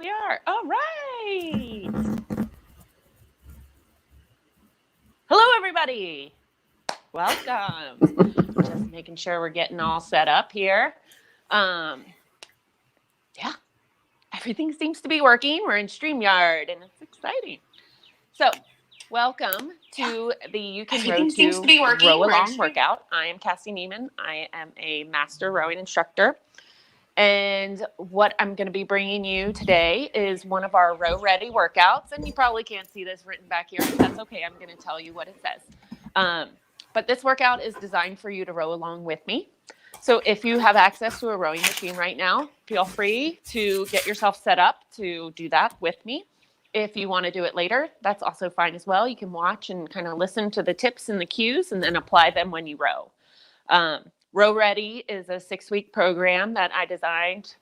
We are. All right. Hello, everybody. Welcome. Just making sure we're getting all set up here. Um, yeah, everything seems to be working. We're in StreamYard, and it's exciting. So, welcome to the You Can Row Everything seems to to be working. Row We're in Along stream. workout. I am Cassi Niemann. I am a master rowing instructor. And what I'm going to be bringing you today is one of our RowReady workouts. And you probably can't see this written back here, but that's okay. I'm going to tell you what it says. Um, but this workout is designed for you to row along with me. So if you have access to a rowing machine right now, feel free to get yourself set up to do that with me. If you want to do it later, that's also fine as well. You can watch and kind of listen to the tips and the cues and then apply them when you row. RowReady is a 6-week program that I designed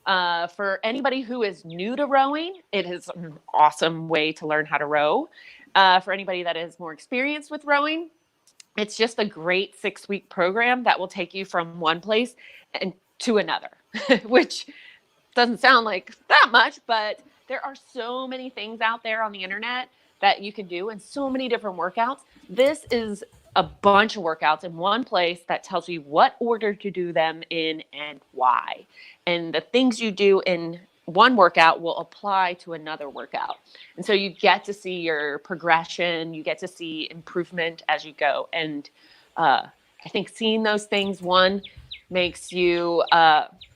for anybody who is new to rowing. It is an awesome way to learn how to row. For anybody that is more experienced with rowing, it's just a great 6-week program that will take you from one place and to another, which doesn't sound like that much, but there are so many things out there on the internet that you can do and so many different workouts. This is a bunch of workouts in one place that tells you what order to do them in and why. And the things you do in one workout will apply to another workout. And so you get to see your progression, you get to see improvement as you go. And I think seeing those things, one, makes you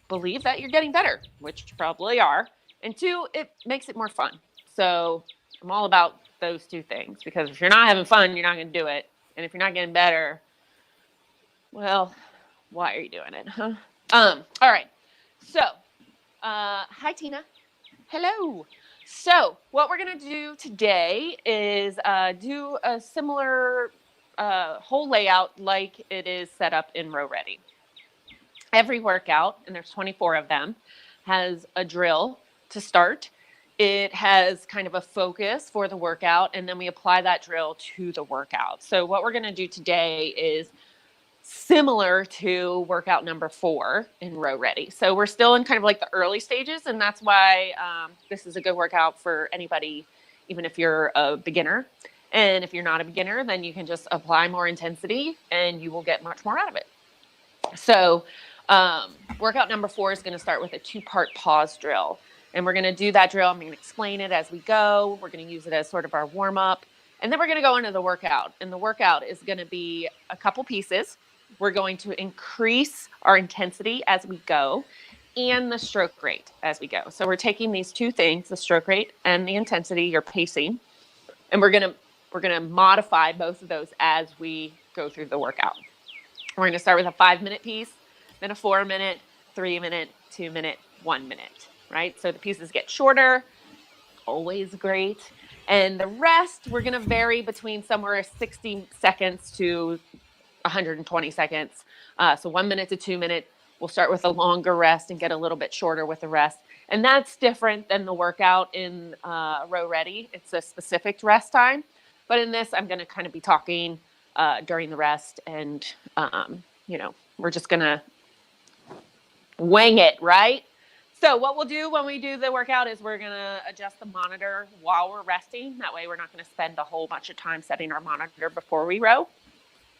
believe that you're getting better, which you probably are. And two, it makes it more fun. So I'm all about those two things because if you're not having fun, you're not going to do it. And if you're not getting better, well, why are you doing it? Huh? All right. So, hi, Tina. Hello. So, what we're going to do today is do a similar whole layout like it is set up in RowReady. Every workout, and there's 24 of them, has a drill to start. It has kind of a focus for the workout, and then we apply that drill to the workout. So what we're going to do today is similar to workout number 4 in RowReady. So we're still in kind of like the early stages, and that's why this is a good workout for anybody, even if you're a beginner. And if you're not a beginner, then you can just apply more intensity and you will get much more out of it. So workout number 4 is going to start with a 2-part pause drill. And we're going to do that drill. I'm going to explain it as we go. We're going to use it as sort of our warm up. And then we're going to go into the workout. And the workout is going to be a couple pieces. We're going to increase our intensity as we go and the stroke rate as we go. So we're taking these two things, the stroke rate and the intensity, your pacing, and we're going to modify both of those as we go through the workout. We're going to start with a 5-minute piece, then a 4-minute, 3-minute, 2-minute, 1-minute, right? So the pieces get shorter, always great. And the rest, we're going to vary between somewhere 60 seconds to 120 seconds. So 1 minute to 2 minute. We'll start with a longer rest and get a little bit shorter with the rest. And that's different than the workout in RowReady. It's a specific rest time. But in this, I'm going to kind of be talking during the rest. And, we're just going to wing it, right? So what we'll do when we do the workout is we're going to adjust the monitor while we're resting. That way we're not going to spend a whole bunch of time setting our monitor before we row.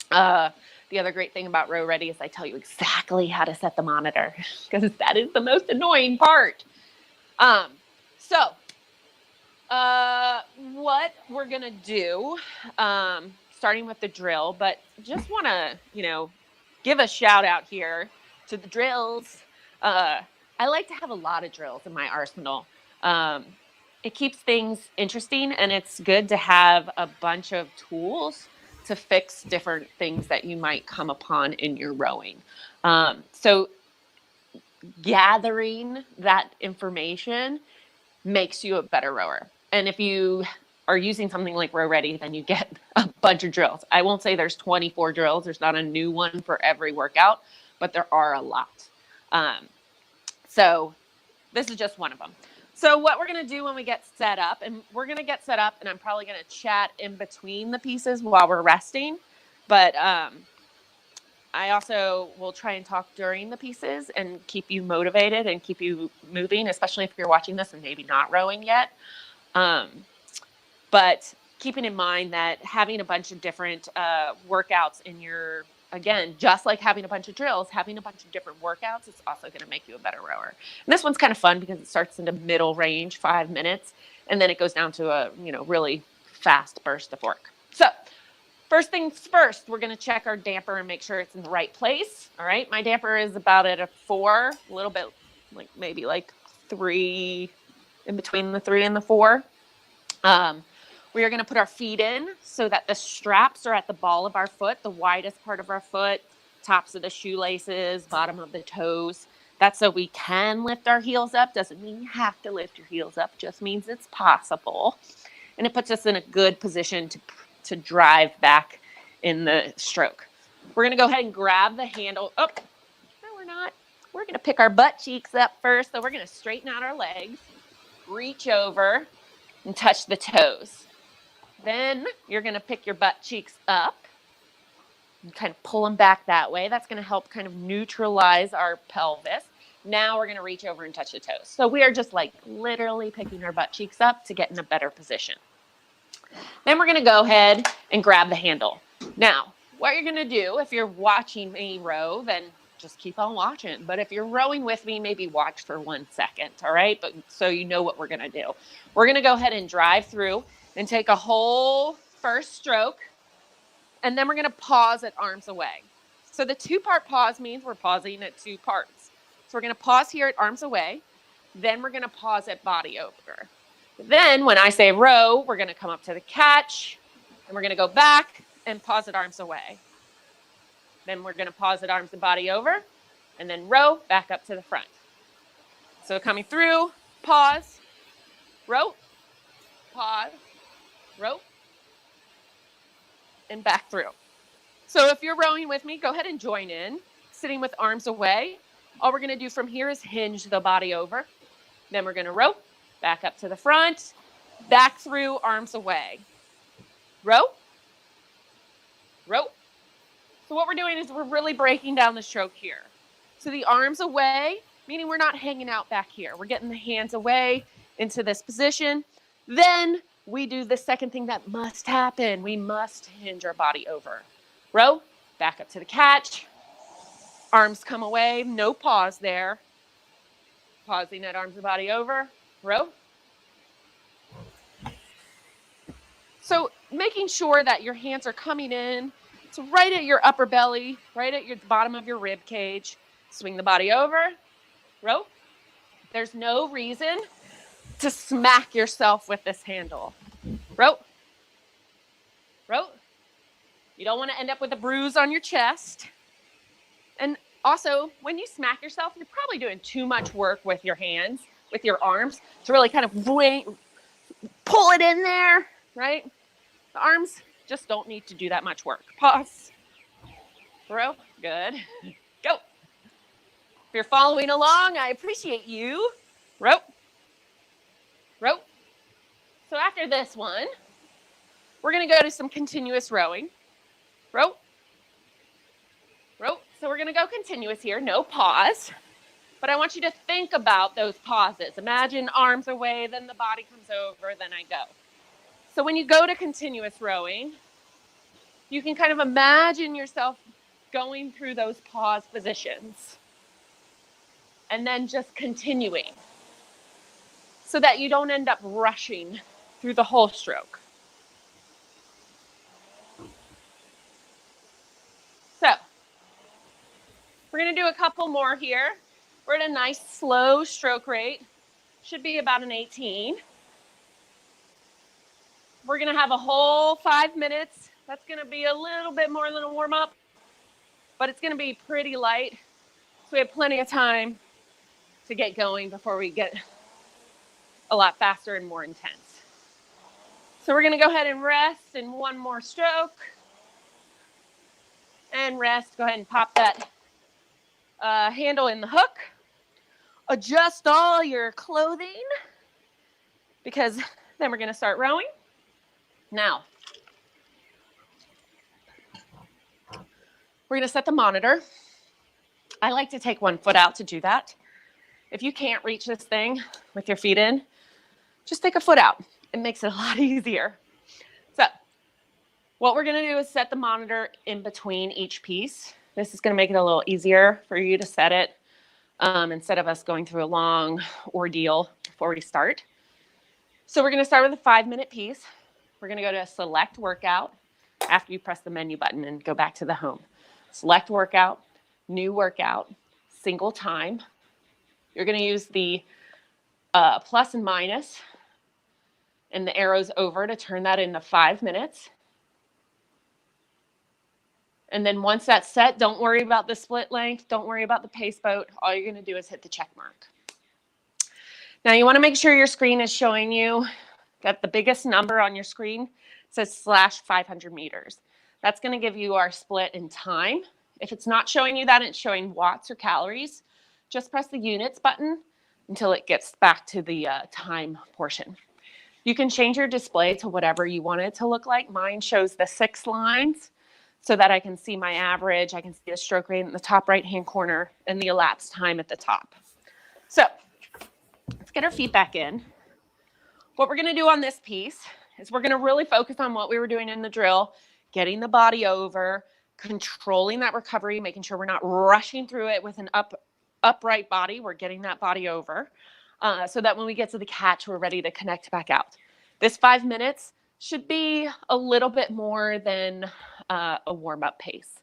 The other great thing about RowReady is I tell you exactly how to set the monitor because that is the most annoying part. So what we're going to do, starting with the drill, but just want to, give a shout out here to the drills. I like to have a lot of drills in my arsenal. It keeps things interesting, and it's good to have a bunch of tools to fix different things that you might come upon in your rowing. So gathering that information makes you a better rower. And if you are using something like RowReady, then you get a bunch of drills. I won't say there's 24 drills. There's not a new one for every workout, but there are a lot. So this is just one of them. So what we're going to do when we get set up, and we're going to get set up, and I'm probably going to chat in between the pieces while we're resting. But I also will try and talk during the pieces and keep you motivated and keep you moving, especially if you're watching this and maybe not rowing yet. But keeping in mind that having a bunch of different workouts in your, again, just like having a bunch of drills, having a bunch of different workouts is also going to make you a better rower. And this one's kind of fun because it starts in the middle range, 5 minutes, and then it goes down to a, really fast burst of work. So first things first, we're going to check our damper and make sure it's in the right place. All right. My damper is about at a 4, a little bit maybe 3, in between the 3 and the 4. We are going to put our feet in so that the straps are at the ball of our foot, the widest part of our foot, tops of the shoelaces, bottom of the toes. That's so we can lift our heels up. Doesn't mean you have to lift your heels up. Just means it's possible. And it puts us in a good position to drive back in the stroke. We're going to go ahead and grab the handle. Oh, no, we're not. We're going to pick our butt cheeks up first. So we're going to straighten out our legs, reach over, and touch the toes. Then you're going to pick your butt cheeks up and kind of pull them back that way. That's going to help kind of neutralize our pelvis. Now we're going to reach over and touch the toes. So we are just literally picking our butt cheeks up to get in a better position. Then we're going to go ahead and grab the handle. Now, what you're going to do, if you're watching me row, then just keep on watching. But if you're rowing with me, maybe watch for 1 second, all right? But so you know what we're going to do. We're going to go ahead and drive through and take a whole first stroke, and then we're going to pause at arms away. So the 2-part pause means we're pausing at 2 parts. So we're going to pause here at arms away, then we're going to pause at body over. Then when I say row, we're going to come up to the catch, and we're going to go back and pause at arms away. Then we're going to pause at arms and body over, and then row back up to the front. So coming through, pause, row, pause, row, and back through. So if you're rowing with me, go ahead and join in. Sitting with arms away, all we're going to do from here is hinge the body over. Then we're going to row back up to the front, back through, arms away. Row, row. So what we're doing is we're really breaking down the stroke here. So the arms away, meaning we're not hanging out back here. We're getting the hands away into this position. Then we do the second thing that must happen. We must hinge our body over. Row, back up to the catch. Arms come away, no pause there. Pausing at arms and body over. Row. So making sure that your hands are coming in. So right at your upper belly, right at your bottom of your rib cage. Swing the body over. Row. There's no reason to smack yourself with this handle. Row. Row. You don't want to end up with a bruise on your chest. And also, when you smack yourself, you're probably doing too much work with your hands, with your arms, to really kind of pull it in there, right? The arms just don't need to do that much work. Pause. Row. Good. Go. If you're following along, I appreciate you. Row. Row. So after this one, we're going to go to some continuous rowing. Row. Row. So we're going to go continuous here, no pause. But I want you to think about those pauses. Imagine arms away, then the body comes over, then I go. So when you go to continuous rowing, you can kind of imagine yourself going through those pause positions and then just continuing so that you don't end up rushing through the whole stroke. So we're going to do a couple more here. We're at a nice slow stroke rate. Should be about an 18. We're going to have a whole 5 minutes. That's going to be a little bit more than a warm-up, but it's going to be pretty light. So we have plenty of time to get going before we get a lot faster and more intense. So we're going to go ahead and rest in one more stroke. And rest. Go ahead and pop that handle in the hook. Adjust all your clothing because then we're going to start rowing. Now, We're going to set the monitor. I like to take one foot out to do that. If you can't reach this thing with your feet in, just take a foot out. It makes it a lot easier. So what we're going to do is set the monitor in between each piece. This is going to make it a little easier for you to set it instead of us going through a long ordeal before we start. So we're going to start with a 5-minute piece. We're going to go to select workout after you press the menu button and go back to the home. Select workout, new workout, single time. You're going to use the plus and minus and the arrows over to turn that into 5 minutes. And then once that's set, don't worry about the split length. Don't worry about the pace boat. All you're going to do is hit the check mark. Now you want to make sure your screen is showing you that the biggest number on your screen says /500 meters. That's going to give you our split in time. If it's not showing you that, it's showing watts or calories. Just press the units button until it gets back to the time portion. You can change your display to whatever you want it to look like. Mine shows the 6 lines so that I can see my average. I can see the stroke rate in the top right-hand corner and the elapsed time at the top. So let's get our feet back in. What we're going to do on this piece is we're going to really focus on what we were doing in the drill, getting the body over, controlling that recovery, making sure we're not rushing through it with an upright body. We're getting that body over so that when we get to the catch, we're ready to connect back out. This 5 minutes should be a little bit more than a warm-up pace.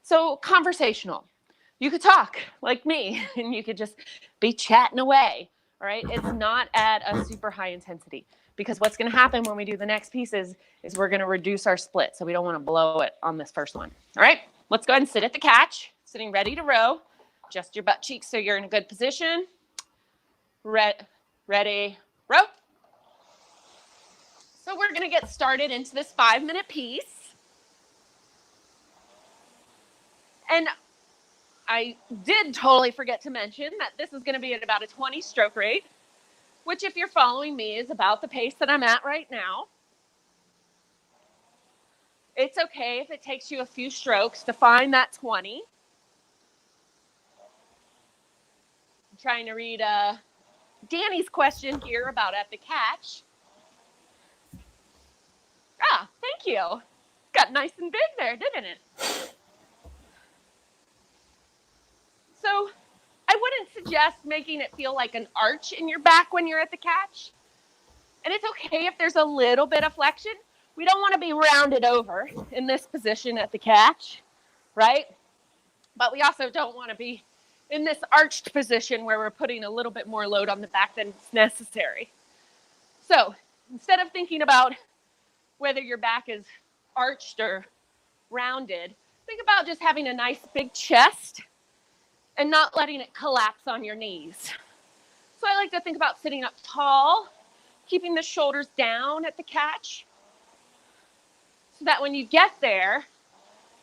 So conversational. You could talk like me and you could just be chatting away. All right, it's not at a super high intensity because what's going to happen when we do the next piece is we're going to reduce our split. So we don't want to blow it on this first one. All right, let's go ahead and sit at the catch, sitting ready to row. Adjust your butt cheeks so you're in a good position. Ready, row. So we're going to get started into this 5-minute piece. And I did totally forget to mention that this is going to be at about a 20 stroke rate, which if you're following me is about the pace that I'm at right now. It's okay if it takes you a few strokes to find that 20. I'm trying to read Danny's question here about at the catch. Ah, thank you. Got nice and big there, didn't it? So I wouldn't suggest making it feel like an arch in your back when you're at the catch. And it's okay if there's a little bit of flexion. We don't want to be rounded over in this position at the catch, right? But we also don't want to be in this arched position where we're putting a little bit more load on the back than it's necessary. So instead of thinking about whether your back is arched or rounded, think about just having a nice big chest and not letting it collapse on your knees. So I like to think about sitting up tall, keeping the shoulders down at the catch, so that when you get there,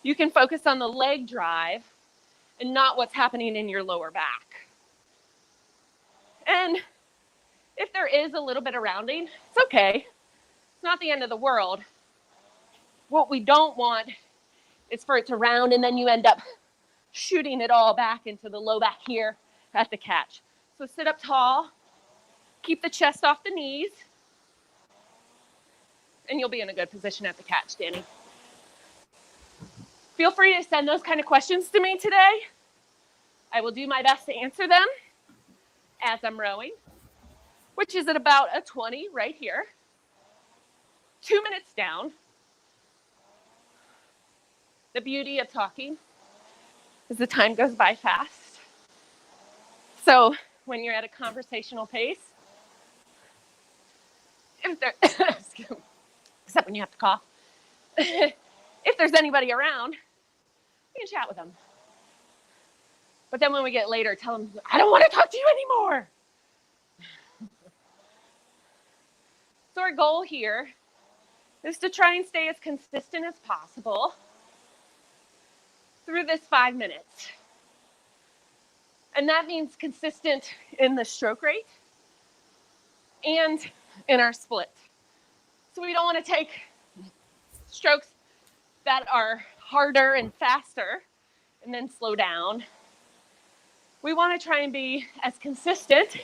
you can focus on the leg drive and not what's happening in your lower back. And if there is a little bit of rounding, it's okay. It's not the end of the world. What we don't want is for it to round and then you end up shooting it all back into the low back here at the catch. So sit up tall, keep the chest off the knees, and you'll be in a good position at the catch, Danny. Feel free to send those kind of questions to me today. I will do my best to answer them as I'm rowing, which is at about a 20 right here. 2 minutes down. The beauty of talking is the time goes by fast. So when you're at a conversational pace, except when you have to cough, if there's anybody around, you can chat with them. But then when we get later, tell them, I don't want to talk to you anymore. So our goal here is to try and stay as consistent as possible through this 5 minutes. And that means consistent in the stroke rate and in our split. So we don't want to take strokes that are harder and faster and then slow down. We want to try and be as consistent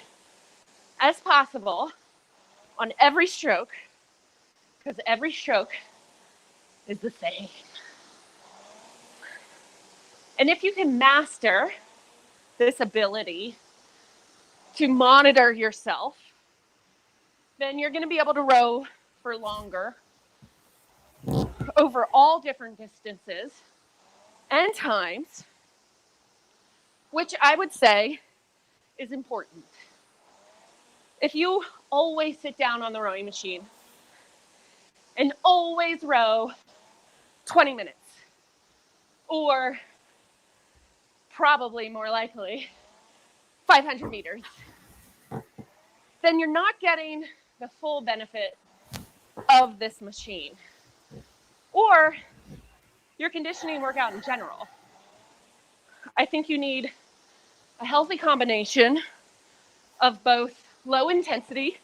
as possible on every stroke, because every stroke is the same. And if you can master this ability to monitor yourself, then you're going to be able to row for longer over all different distances and times, which I would say is important. If you always sit down on the rowing machine and always row 20 minutes, or probably more likely 500 meters, then you're not getting the full benefit of this machine or your conditioning workout in general. I think you need a healthy combination of both low intensity,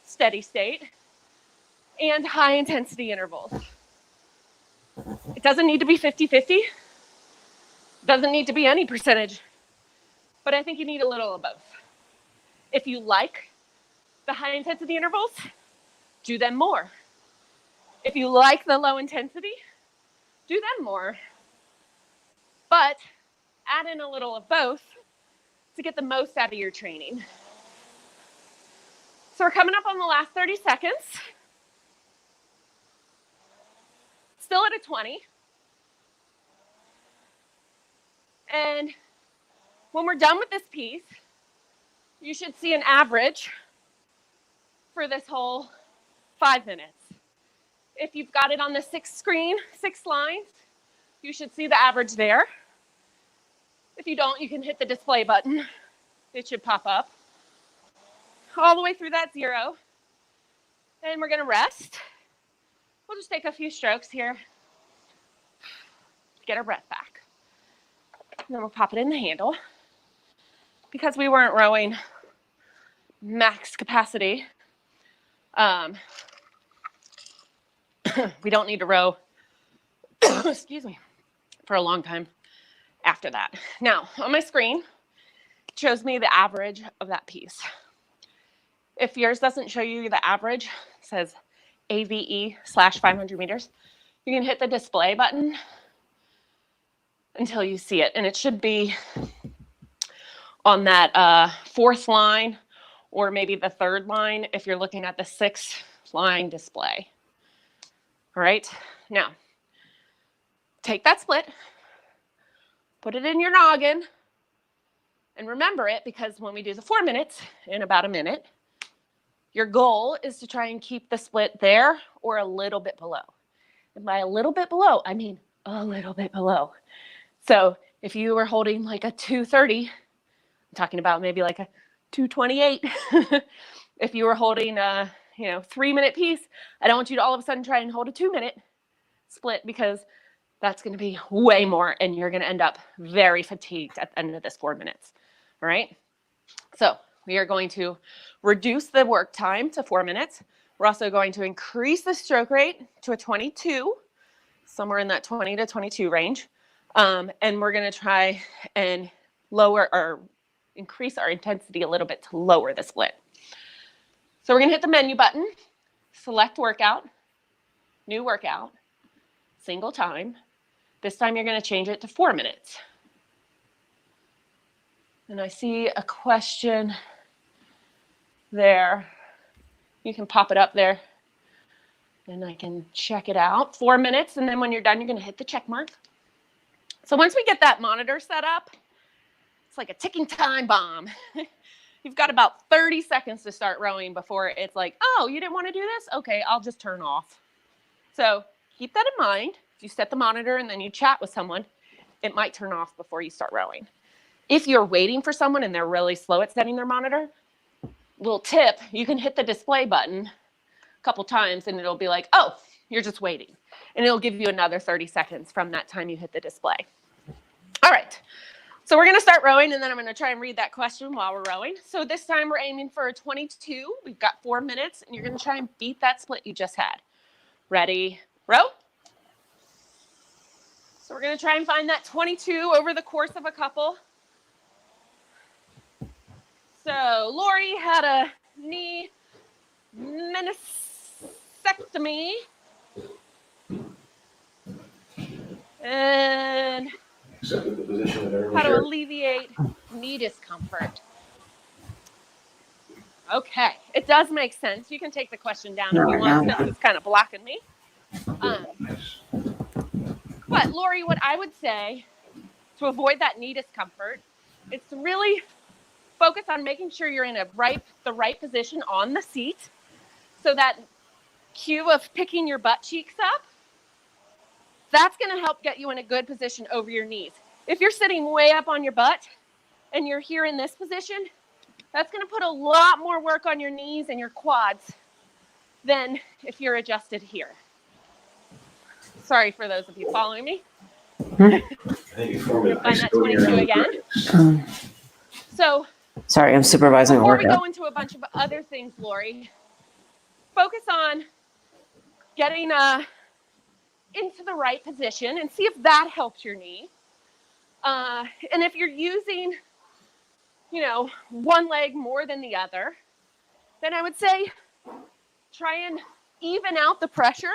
steady state, and high intensity intervals. It doesn't need to be 50-50. Doesn't need to be any percentage, but I think you need a little of both. If you like the high intensity intervals, do them more. If you like the low intensity, do them more. But add in a little of both to get the most out of your training. So we're coming up on the last 30 seconds. Still at a 20. And when we're done with this piece, you should see an average for this whole 5 minutes. If you've got it on the 6 lines, you should see the average there. If you don't, you can hit the display button. It should pop up all the way through that 0. And we're going to rest. We'll just take a few strokes here. Get our breath back. And then we'll pop it in the handle. Because we weren't rowing max capacity, we don't need to row, excuse me, for a long time after that. Now, on my screen, it shows me the average of that piece. If yours doesn't show you the average, it says AVE/500 meters, you can hit the display button until you see it. And it should be on that 4th line or maybe the 3rd line if you're looking at the 6th line display. All right, now take that split, put it in your noggin, and remember it, because when we do the 4 minutes in about a minute, your goal is to try and keep the split there or a little bit below. And by a little bit below, I mean a little bit below. So if you were holding like a 230, I'm talking about maybe like a 228. If you were holding a 3-minute piece, I don't want you to all of a sudden try and hold a 2-minute split, because that's going to be way more and you're going to end up very fatigued at the end of this 4 minutes. All right. So we are going to reduce the work time to 4 minutes. We're also going to increase the stroke rate to a 22, somewhere in that 20 to 22 range. And we're going to try and lower or increase our intensity a little bit to lower the split. So we're going to hit the menu button, select workout, new workout, single time. This time you're going to change it to 4 minutes. And I see a question there. You can pop it up there and I can check it out. 4 minutes, and then when you're done, you're going to hit the check mark. So once we get that monitor set up, it's like a ticking time bomb. You've got about 30 seconds to start rowing before it's like, oh, you didn't want to do this? Okay, I'll just turn off. So keep that in mind. If you set the monitor and then you chat with someone, it might turn off before you start rowing. If you're waiting for someone and they're really slow at setting their monitor, little tip, you can hit the display button a couple times and it'll be like, oh, you're just waiting. And it'll give you another 30 seconds from that time you hit the display. All right. So we're going to start rowing, and then I'm going to try and read that question while we're rowing. So this time we're aiming for a 22. We've got 4 minutes, and you're going to try and beat that split you just had. Ready, row. So we're going to try and find that 22 over the course of a couple. So Lori had a knee meniscectomy. And how to alleviate knee discomfort. Okay, it does make sense. You can take the question down if you want, since it's kind of blocking me. But Lori, what I would say to avoid that knee discomfort is to really focus on making sure you're in the right position on the seat, so that cue of picking your butt cheeks up, that's going to help get you in a good position over your knees. If you're sitting way up on your butt and you're here in this position, that's going to put a lot more work on your knees and your quads than if you're adjusted here. Sorry for those of you following me. Find that 22 again. So, sorry, I'm supervising a workout. Before we go into a bunch of other things, Lori, focus on getting into the right position and see if that helps your knee. And if you're using, one leg more than the other, then I would say try and even out the pressure,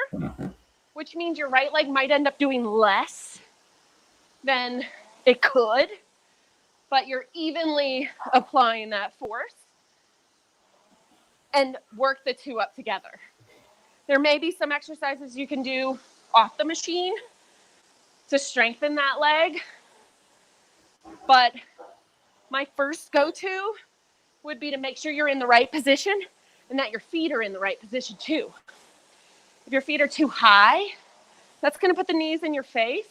which means your right leg might end up doing less than it could, but you're evenly applying that force, and work the two up together. There may be some exercises you can do off the machine to strengthen that leg, but my first go-to would be to make sure you're in the right position and that your feet are in the right position too. If your feet are too high, that's going to put the knees in your face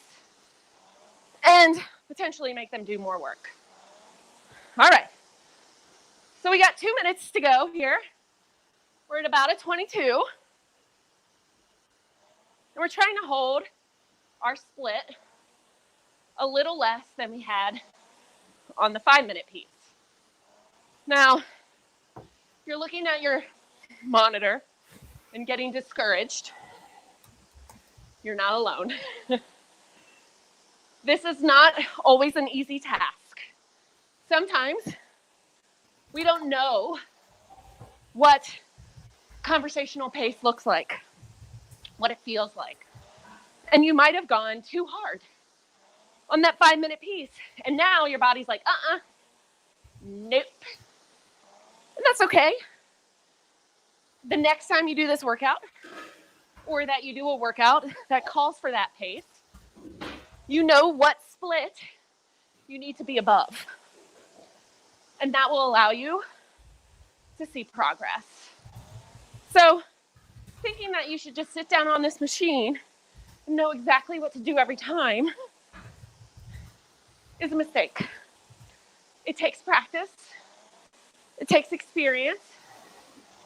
and potentially make them do more work. All right. So we got 2 minutes to go here. We're at about a 22. And we're trying to hold our split a little less than we had on the 5-minute piece. Now, if you're looking at your monitor and getting discouraged, you're not alone. This is not always an easy task. Sometimes we don't know what conversational pace looks like, what it feels like. And you might have gone too hard on that 5-minute piece. And now your body's like, nope. And that's okay. The next time you do this workout, or that you do a workout that calls for that pace, you know what split you need to be above. And that will allow you to see progress. So thinking that you should just sit down on this machine and know exactly what to do every time is a mistake. It takes practice, it takes experience,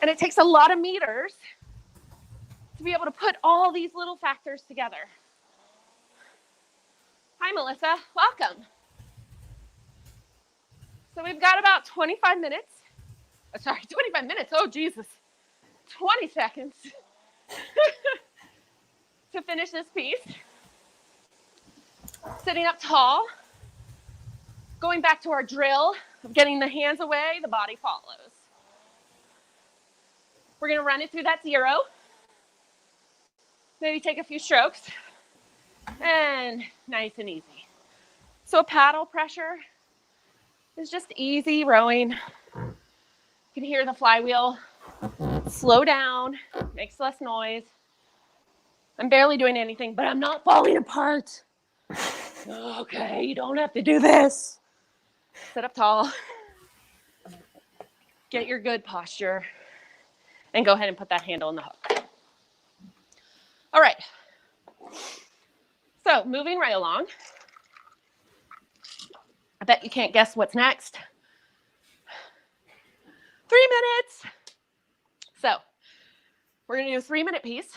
and it takes a lot of meters to be able to put all these little factors together. Hi, Melissa. Welcome. So we've got about 25 minutes. 25 minutes. Oh, Jesus. 20 seconds to finish this piece. Sitting up tall. Going back to our drill of getting the hands away, the body follows. We're going to run it through that 0. Maybe take a few strokes. And nice and easy. So paddle pressure is just easy rowing. You can hear the flywheel slow down, makes less noise. I'm barely doing anything, but I'm not falling apart. Okay, you don't have to do this. Sit up tall. Get your good posture. And go ahead and put that handle in the hook. All right. So moving right along. I bet you can't guess what's next. 3 minutes. So we're going to do a 3-minute piece.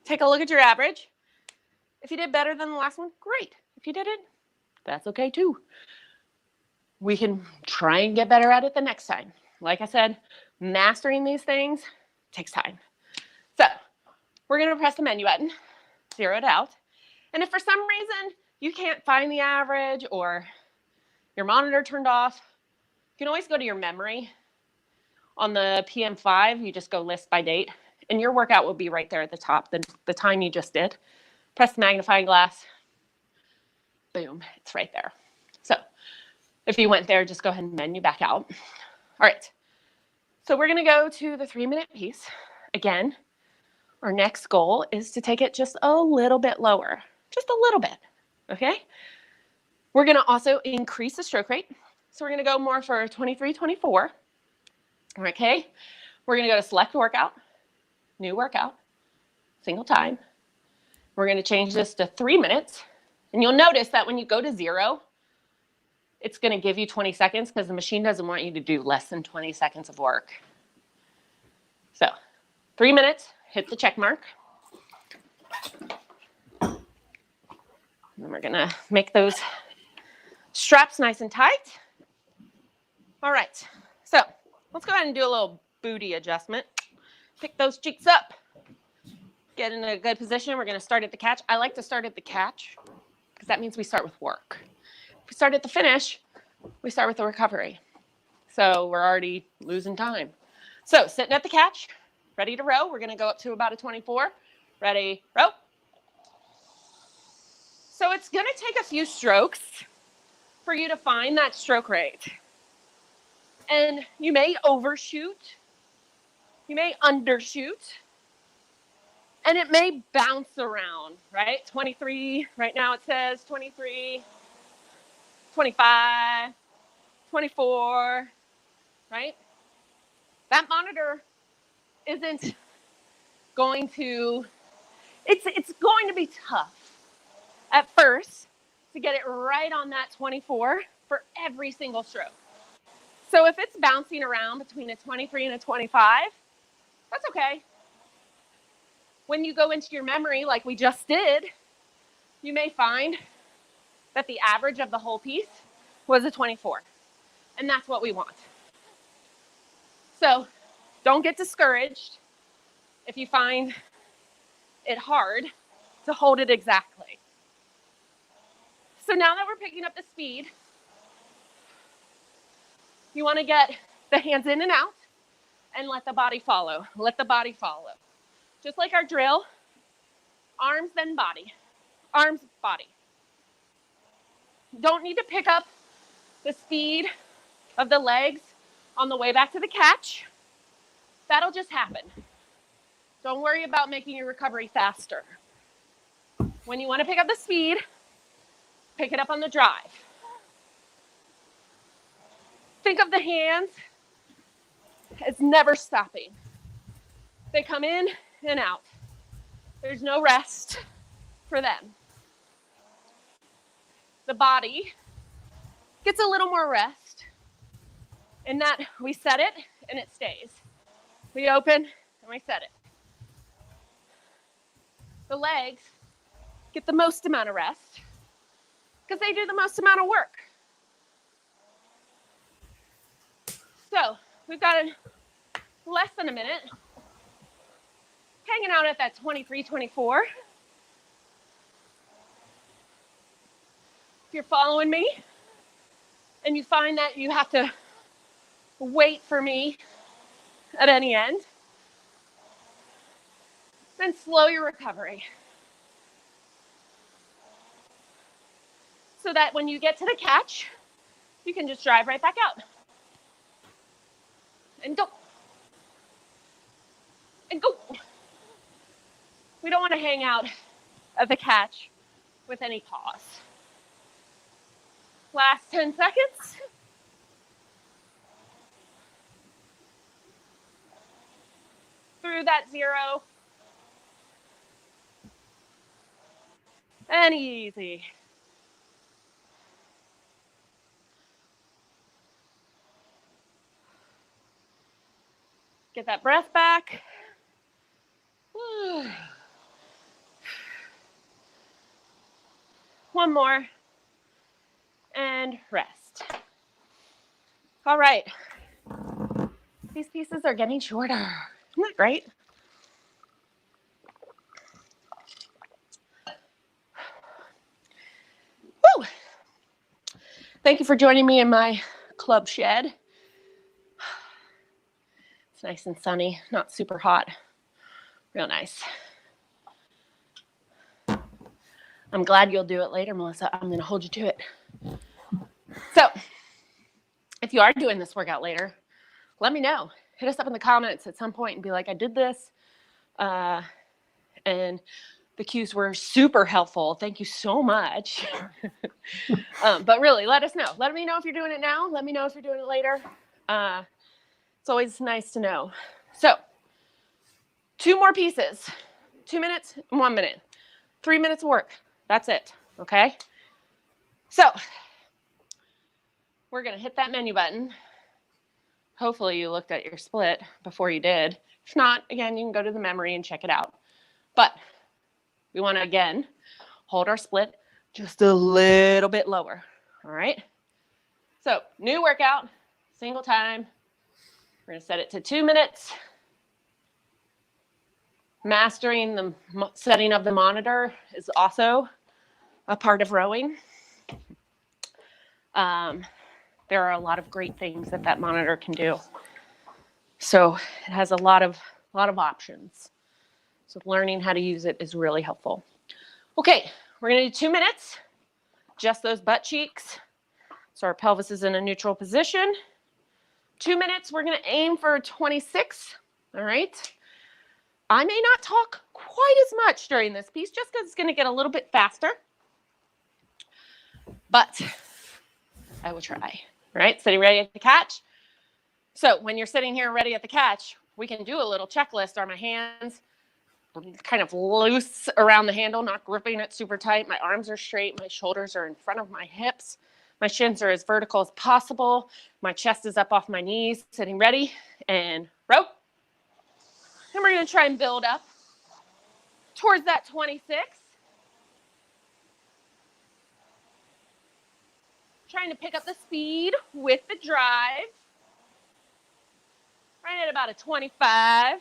Take a look at your average. If you did better than the last one, great. If you didn't, that's okay too. We can try and get better at it the next time. Like I said, mastering these things takes time. So we're going to press the menu button, 0 it out, And if for some reason you can't find the average or your monitor turned off, you can always go to your memory. On the PM5, you just go list by date, and your workout will be right there at the top, the time you just did. Press the magnifying glass. Boom, it's right there. So if you went there, just go ahead and menu back out. All right, so we're going to go to the 3-minute piece. Again, our next goal is to take it just a little bit lower, just a little bit, okay? We're going to also increase the stroke rate. So we're going to go more for 23, 24. Okay, we're going to go to select workout, new workout, single time. We're going to change this to 3 minutes. And you'll notice that when you go to 0, it's going to give you 20 seconds because the machine doesn't want you to do less than 20 seconds of work. So 3 minutes, hit the check mark. And then we're going to make those straps nice and tight. All right, so let's go ahead and do a little booty adjustment. Pick those cheeks up. Get in a good position. We're going to start at the catch. I like to start at the catch because that means we start with work. If we start at the finish, we start with the recovery. So we're already losing time. So sitting at the catch, ready to row. We're going to go up to about a 24. Ready, row. So it's going to take a few strokes for you to find that stroke rate. And you may overshoot. You may undershoot. And it may bounce around, right? 23, right now it says 23, 25, 24, right? That monitor isn't going to, it's going to be tough at first to get it right on that 24 for every single stroke. So if it's bouncing around between a 23 and a 25, that's okay. When you go into your memory, like we just did, you may find that the average of the whole piece was a 24. And that's what we want. So don't get discouraged if you find it hard to hold it exactly. So now that we're picking up the speed, you want to get the hands in and out and let the body follow. Let the body follow. Just like our drill, arms then body, arms, body. Don't need to pick up the speed of the legs on the way back to the catch. That'll just happen. Don't worry about making your recovery faster. When you want to pick up the speed, pick it up on the drive. Think of the hands as never stopping. They come in and out. There's no rest for them. The body gets a little more rest in that we set it and it stays. We open and we set it. The legs get the most amount of rest because they do the most amount of work. So we've got less than a minute, hanging out at that 23, 24. If you're following me and you find that you have to wait for me at any end, then slow your recovery. So that when you get to the catch, you can just drive right back out. And go. And go. We don't want to hang out at the catch with any pause. Last 10 seconds. Through that 0. And easy. Get that breath back. One more. And rest. All right. These pieces are getting shorter. Isn't that great? Thank you for joining me in my club shed. It's nice and sunny, not super hot. Real nice. I'm glad you'll do it later, Melissa. I'm going to hold you to it. So, if you are doing this workout later, let me know. Hit us up in the comments at some point and be like, I did this. And the cues were super helpful. Thank you so much. But really, let us know. Let me know if you're doing it now. Let me know if you're doing it later. It's always nice to know. So, 2 more pieces. 2 minutes and 1 minute. 3 minutes of work. That's it. Okay? So, we're going to hit that menu button. Hopefully you looked at your split before you did. If not, again, you can go to the memory and check it out. But we want to, again, hold our split just a little bit lower. All right? So, new workout, single time. We're going to set it to 2 minutes. Mastering the setting of the monitor is also a part of rowing. There are a lot of great things that monitor can do. So it has a lot of options. So learning how to use it is really helpful. Okay, we're going to do 2 minutes. Just those butt cheeks. So our pelvis is in a neutral position. 2 minutes, we're going to aim for 26. All right. I may not talk quite as much during this piece just because it's going to get a little bit faster. But I will try. All right, sitting ready at the catch. So when you're sitting here ready at the catch, we can do a little checklist. Are my hands kind of loose around the handle, not gripping it super tight? My arms are straight. My shoulders are in front of my hips. My shins are as vertical as possible. My chest is up off my knees, sitting ready, and row. And we're going to try and build up towards that 26. Trying to pick up the speed with the drive. Right at about a 25.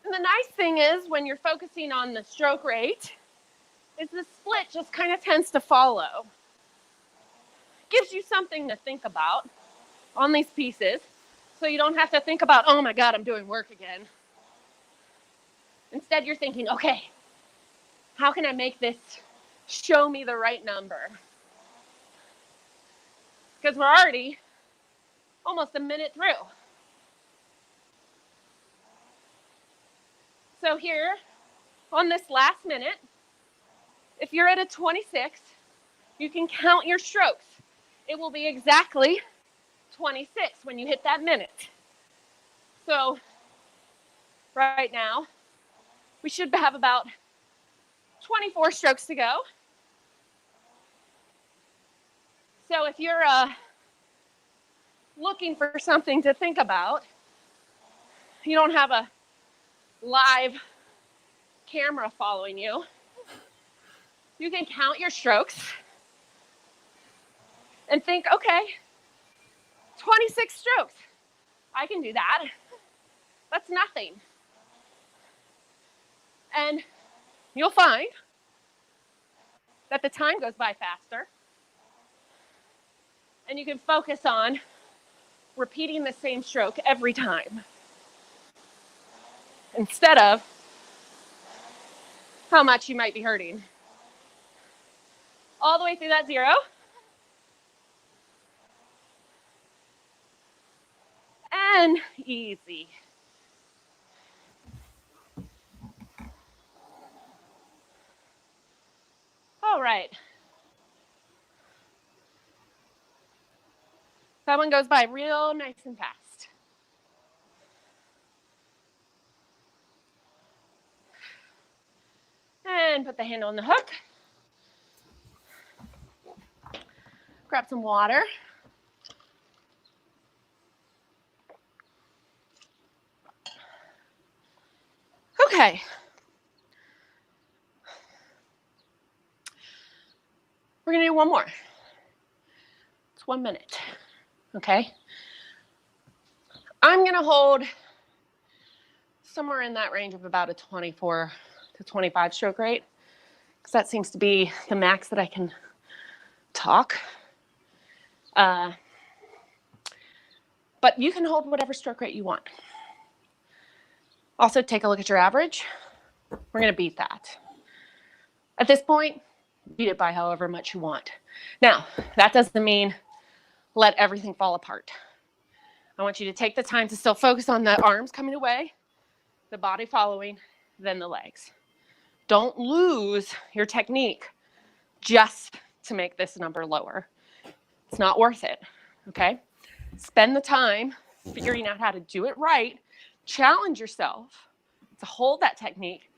And the nice thing is when you're focusing on the stroke rate is the split just kind of tends to follow. Gives you something to think about on these pieces so you don't have to think about, oh my God, I'm doing work again. Instead, you're thinking, okay, how can I make this show me the right number? Because we're already almost a minute through. So here, on this last minute, if you're at a 26, you can count your strokes. It will be exactly 26 when you hit that minute. So right now, we should have about 24 strokes to go. So if you're looking for something to think about, you don't have a live camera following you, you can count your strokes and think, okay, 26 strokes. I can do that. That's nothing. And you'll find that the time goes by faster. And you can focus on repeating the same stroke every time. Instead of how much you might be hurting. All the way through that 0. And easy. All right. That one goes by real nice and fast. And put the handle on the hook. Grab some water. Okay. We're going to do one more. It's 1 minute. Okay. I'm going to hold somewhere in that range of about a 24 to 25 stroke rate. because that seems to be the max that I can talk. But you can hold whatever stroke rate you want. Also, take a look at your average. We're going to beat that. At this point, beat it by however much you want. Now, that doesn't mean let everything fall apart. I want you to take the time to still focus on the arms coming away, the body following, then the legs. Don't lose your technique just to make this number lower. It's not worth it, okay? Spend the time figuring out how to do it right, challenge yourself to hold that technique,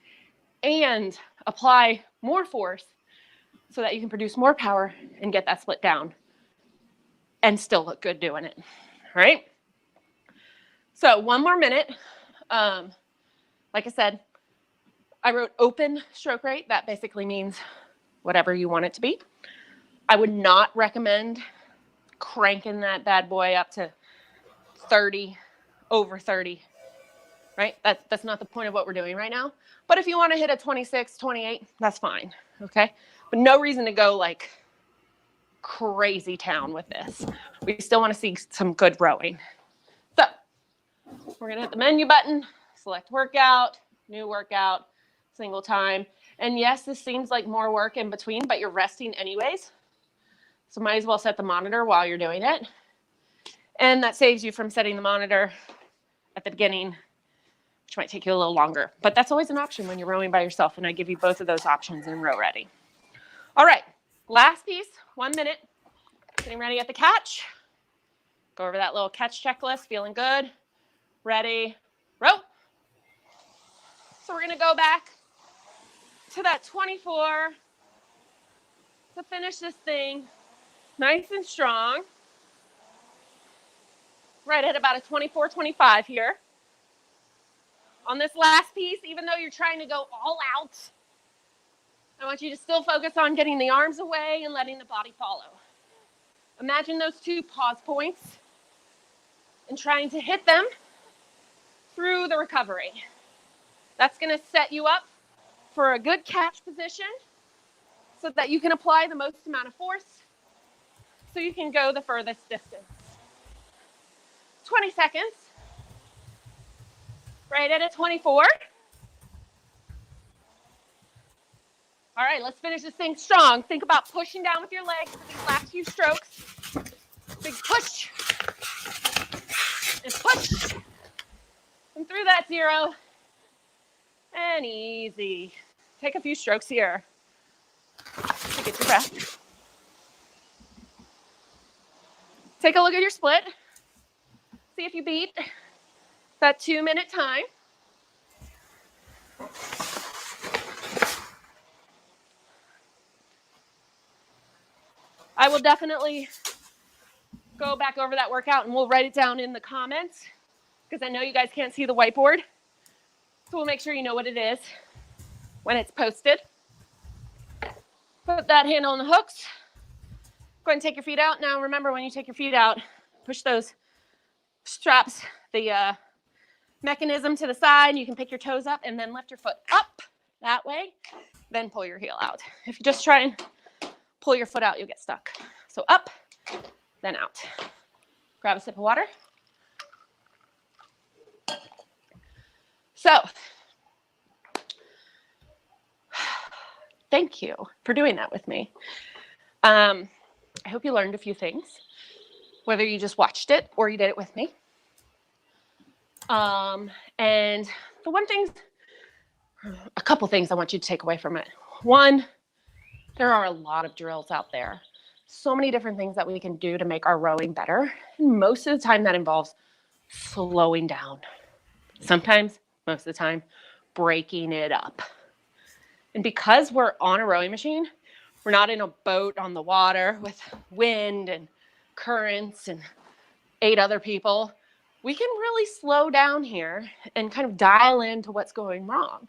and apply more force so that you can produce more power and get that split down and still look good doing it, all right? So 1 more minute. Like I said, I wrote open stroke rate. That basically means whatever you want it to be. I would not recommend cranking that bad boy up to 30, over 30, right? That's not the point of what we're doing right now. But if you want to hit a 26, 28, that's fine, okay? But no reason to go like crazy town with this. We still want to see some good rowing. So we're going to hit the menu button, select workout, new workout, single time. And yes, this seems like more work in between, but you're resting anyways. So might as well set the monitor while you're doing it. And that saves you from setting the monitor at the beginning, which might take you a little longer. But that's always an option when you're rowing by yourself, and I give you both of those options in RowReady. All right, last piece, 1 minute. Getting ready at the catch. Go over that little catch checklist, feeling good. Ready, row. So we're gonna go back to that 24 to finish this thing nice and strong. Right at about a 24, 25 here. On this last piece, even though you're trying to go all out, I want you to still focus on getting the arms away and letting the body follow. Imagine those 2 pause points and trying to hit them through the recovery. That's going to set you up for a good catch position so that you can apply the most amount of force so you can go the furthest distance. 20 seconds. Right at a 24. All right, let's finish this thing strong. Think about pushing down with your legs for these last few strokes. Big push. And push. And through that 0. And easy. Take a few strokes here to get your breath. Take a look at your split. See if you beat that 2-minute time. I will definitely go back over that workout and we'll write it down in the comments because I know you guys can't see the whiteboard. So we'll make sure you know what it is when it's posted. Put that handle on the hooks. Go ahead and take your feet out. Now remember, when you take your feet out, push those straps, the mechanism to the side. You can pick your toes up and then lift your foot up that way. Then pull your heel out. If you just try and pull your foot out, you'll get stuck. So up, then out. Grab a sip of water. So, thank you for doing that with me. I hope you learned a few things, whether you just watched it or you did it with me. And the a couple things I want you to take away from it. One, there are a lot of drills out there. So many different things that we can do to make our rowing better. And most of the time that involves slowing down. Sometimes, most of the time, breaking it up. And because we're on a rowing machine, we're not in a boat on the water with wind and currents and 8 other people. We can really slow down here and kind of dial into what's going wrong.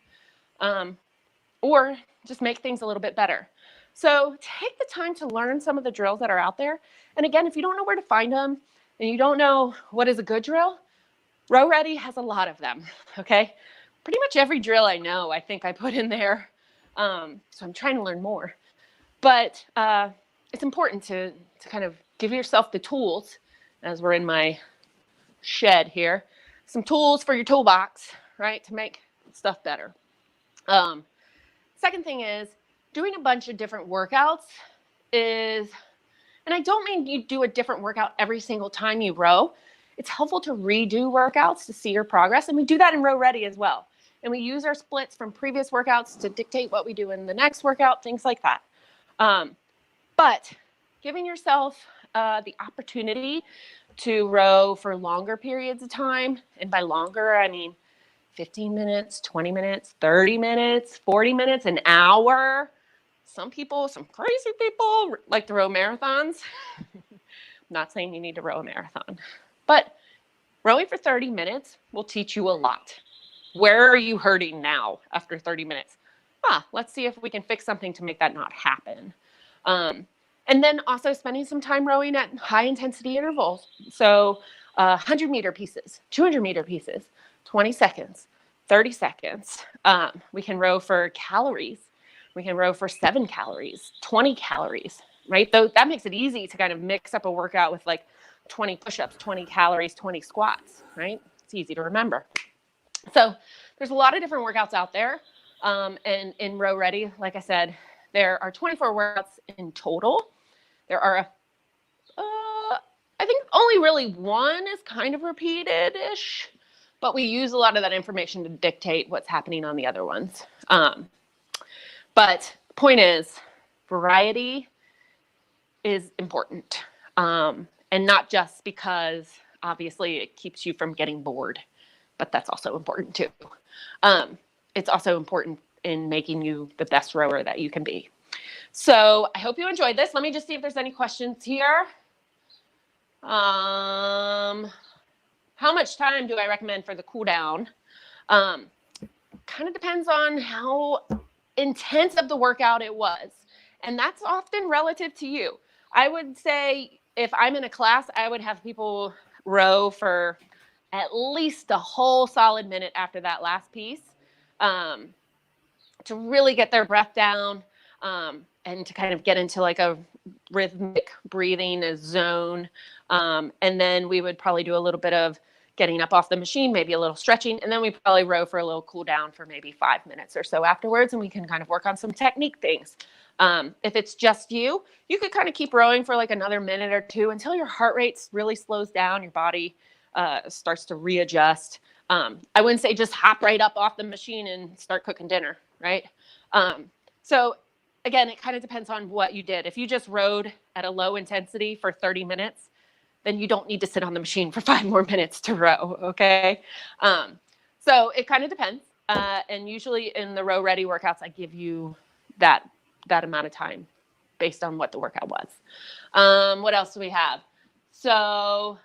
Or just make things a little bit better. So take the time to learn some of the drills that are out there. And again, if you don't know where to find them and you don't know what is a good drill, RowReady has a lot of them, okay? Pretty much every drill I know, I think I put in there So I'm trying to learn more. But it's important to kind of give yourself the tools, as we're in my shed here, some tools for your toolbox, right, to make stuff better. Second thing is doing a bunch of different workouts is, and I don't mean you do a different workout every single time you row. It's helpful to redo workouts to see your progress. And we do that in RowReady as well. And we use our splits from previous workouts to dictate what we do in the next workout, things like that. But giving yourself the opportunity to row for longer periods of time, and by longer, I mean 15 minutes, 20 minutes, 30 minutes, 40 minutes, an hour. Some people, some crazy people like to row marathons. I'm not saying you need to row a marathon, but rowing for 30 minutes will teach you a lot. Where are you hurting now after 30 minutes? Let's see if we can fix something to make that not happen. And then also spending some time rowing at high intensity intervals. So 100-meter pieces, 200-meter pieces, 20 seconds, 30 seconds. We can row for calories. We can row for 7 calories, 20 calories, right? That makes it easy to kind of mix up a workout with like 20 push-ups, 20 calories, 20 squats, right? It's easy to remember. So there's a lot of different workouts out there. And in RowReady, like I said, there are 24 workouts in total. There are, I think only really one is kind of repeated-ish, but we use a lot of that information to dictate what's happening on the other ones. But the point is, variety is important. And not just because, obviously, it keeps you from getting bored, but that's also important too. It's also important in making you the best rower that you can be. So I hope you enjoyed this. Let me just see if there's any questions here. How much time do I recommend for the cool down? Kind of depends on how intense of the workout it was. And that's often relative to you. I would say if I'm in a class, I would have people row for at least a whole solid minute after that last piece to really get their breath down and to kind of get into like a rhythmic breathing zone. And then we would probably do a little bit of getting up off the machine, maybe a little stretching, and then we probably row for a little cool down for maybe 5 minutes or so afterwards, and we can kind of work on some technique things. If it's just you could kind of keep rowing for like another minute or two until your heart rate really slows down, your body starts to readjust. I wouldn't say just hop right up off the machine and start cooking dinner, right? So again, it kind of depends on what you did. If you just rowed at a low intensity for 30 minutes, then you don't need to sit on the machine for 5 more minutes to row, okay? So it kind of depends. And usually in the RowReady workouts, I give you that amount of time based on what the workout was. What else do we have? So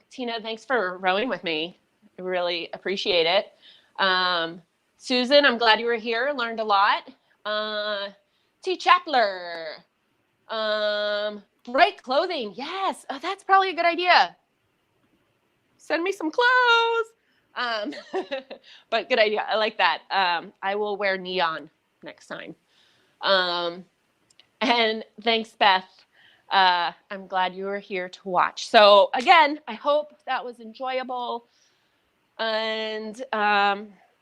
Tina, thanks for rowing with me. I really appreciate it. Susan, I'm glad you were here. Learned a lot. T. Chapler. Bright clothing. Yes. Oh, that's probably a good idea. Send me some clothes. But good idea. I like that. I will wear neon next time. And thanks, Beth. I'm glad you were here to watch. So again, I hope that was enjoyable. And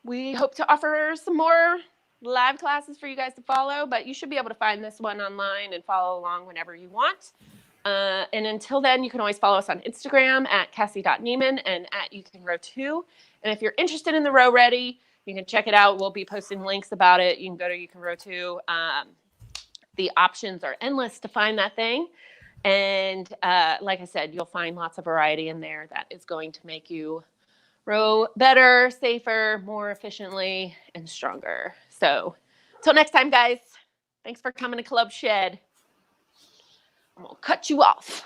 we hope to offer some more live classes for you guys to follow, but you should be able to find this one online and follow along whenever you want. And until then, you can always follow us on Instagram at Cassi.Niemann and at You Can Row Too. And if you're interested in the RowReady, you can check it out. We'll be posting links about it. You can go to You Can Row Too. The options are endless to find that thing. And like I said, you'll find lots of variety in there that is going to make you row better, safer, more efficiently, and stronger. So until next time, guys, thanks for coming to Club Shed. I'm going to cut you off.